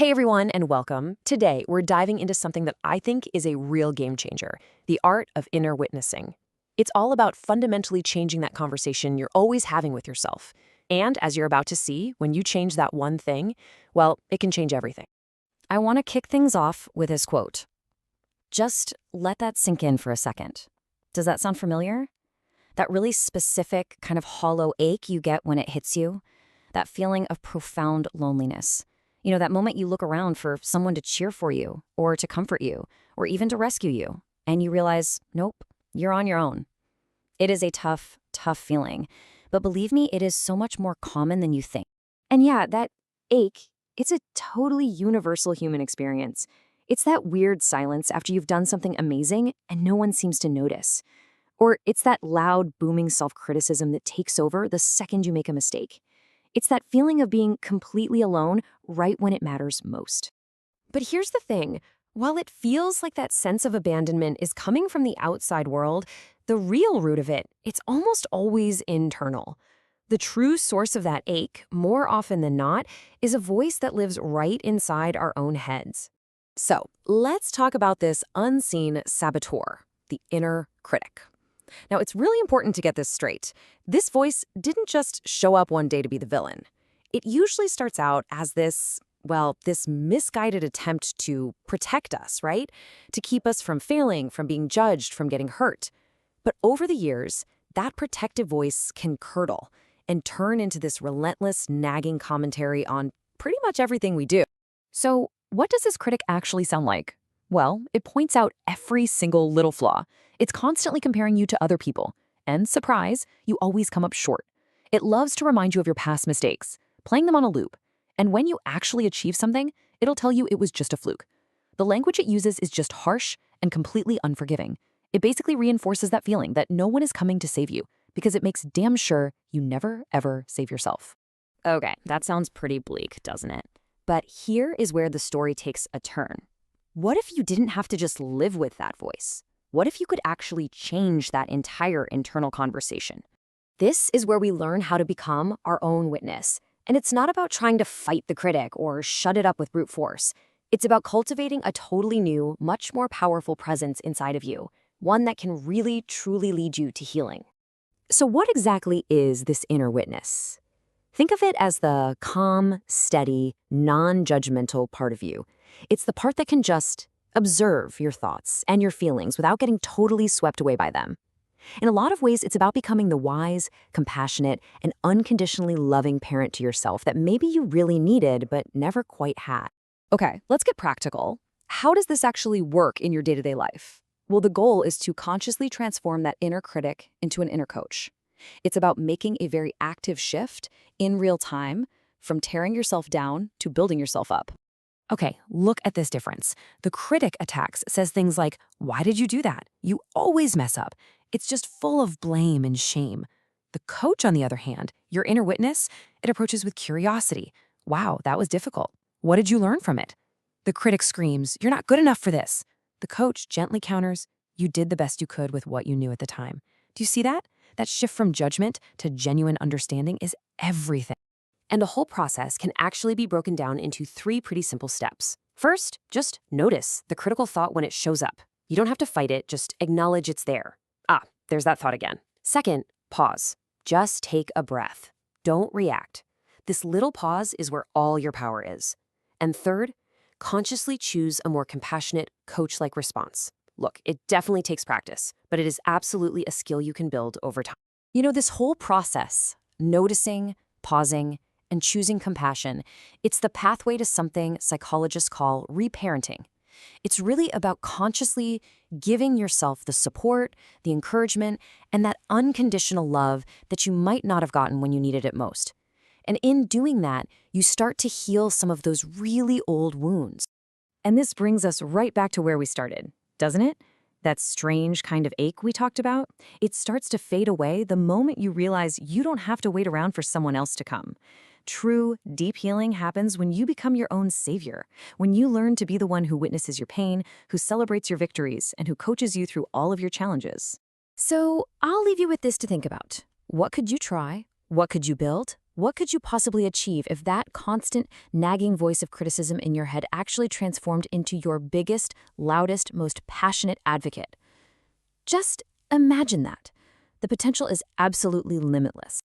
Hey everyone, and welcome. Today, we're diving into something that I think is a real game changer, the art of inner witnessing. It's all about fundamentally changing that conversation you're always having with yourself. And as you're about to see, when you change that one thing, well, it can change everything. I want to kick things off with his quote. Just let that sink in for a second. Does that sound familiar? That really specific kind of hollow ache you get when it hits you? That feeling of profound loneliness. That moment you look around for someone to cheer for you, or to comfort you, or even to rescue you, and you realize, nope, you're on your own. It is a tough, tough feeling. But believe me, it is so much more common than you think. And yeah, that ache, it's a totally universal human experience. It's that weird silence after you've done something amazing and no one seems to notice. Or it's that loud, booming self-criticism that takes over the second you make a mistake. It's that feeling of being completely alone right when it matters most. But here's the thing. While it feels like that sense of abandonment is coming from the outside world, the real root of it, it's almost always internal. The true source of that ache, more often than not, is a voice that lives right inside our own heads. So, let's talk about this unseen saboteur, the inner critic. Now, it's really important to get this straight. This voice didn't just show up one day to be the villain. It usually starts out as this misguided attempt to protect us, right? To keep us from failing, from being judged, from getting hurt. But over the years, that protective voice can curdle and turn into this relentless, nagging commentary on pretty much everything we do. So, what does this critic actually sound like? Well, it points out every single little flaw. It's constantly comparing you to other people. And surprise, you always come up short. It loves to remind you of your past mistakes, playing them on a loop. And when you actually achieve something, it'll tell you it was just a fluke. The language it uses is just harsh and completely unforgiving. It basically reinforces that feeling that no one is coming to save you, because it makes damn sure you never, ever save yourself. Okay, that sounds pretty bleak, doesn't it? But here is where the story takes a turn. What if you didn't have to just live with that voice? What if you could actually change that entire internal conversation? This is where we learn how to become our own witness. And it's not about trying to fight the critic or shut it up with brute force. It's about cultivating a totally new, much more powerful presence inside of you, one that can really, truly lead you to healing. So what exactly is this inner witness? Think of it as the calm, steady, non-judgmental part of you. It's the part that can just observe your thoughts and your feelings without getting totally swept away by them. In a lot of ways, it's about becoming the wise, compassionate, and unconditionally loving parent to yourself that maybe you really needed but never quite had. Okay, let's get practical. How does this actually work in your day-to-day life? Well, the goal is to consciously transform that inner critic into an inner coach. It's about making a very active shift in real time from tearing yourself down to building yourself up. Okay, look at this difference. The critic attacks says things like, "Why did you do that? You always mess up." It's just full of blame and shame. The coach, on the other hand, your inner witness, it approaches with curiosity. "Wow, that was difficult. What did you learn from it?" The critic screams, "You're not good enough for this." The coach gently counters, "You did the best you could with what you knew at the time." Do you see that? That shift from judgment to genuine understanding is everything. And the whole process can actually be broken down into 3 pretty simple steps. First, just notice the critical thought when it shows up. You don't have to fight it, just acknowledge it's there. Ah, there's that thought again. Second, pause. Just take a breath. Don't react. This little pause is where all your power is. And third, consciously choose a more compassionate, coach-like response. Look, it definitely takes practice, but it is absolutely a skill you can build over time. This whole process, noticing, pausing, and choosing compassion, it's the pathway to something psychologists call reparenting. It's really about consciously giving yourself the support, the encouragement, and that unconditional love that you might not have gotten when you needed it most. And in doing that, you start to heal some of those really old wounds. And this brings us right back to where we started, doesn't it? That strange kind of ache we talked about, it starts to fade away the moment you realize you don't have to wait around for someone else to come. True, deep healing happens when you become your own savior, when you learn to be the one who witnesses your pain, who celebrates your victories, and who coaches you through all of your challenges. So I'll leave you with this to think about. What could you try? What could you build? What could you possibly achieve if that constant, nagging voice of criticism in your head actually transformed into your biggest, loudest, most passionate advocate? Just imagine that. The potential is absolutely limitless.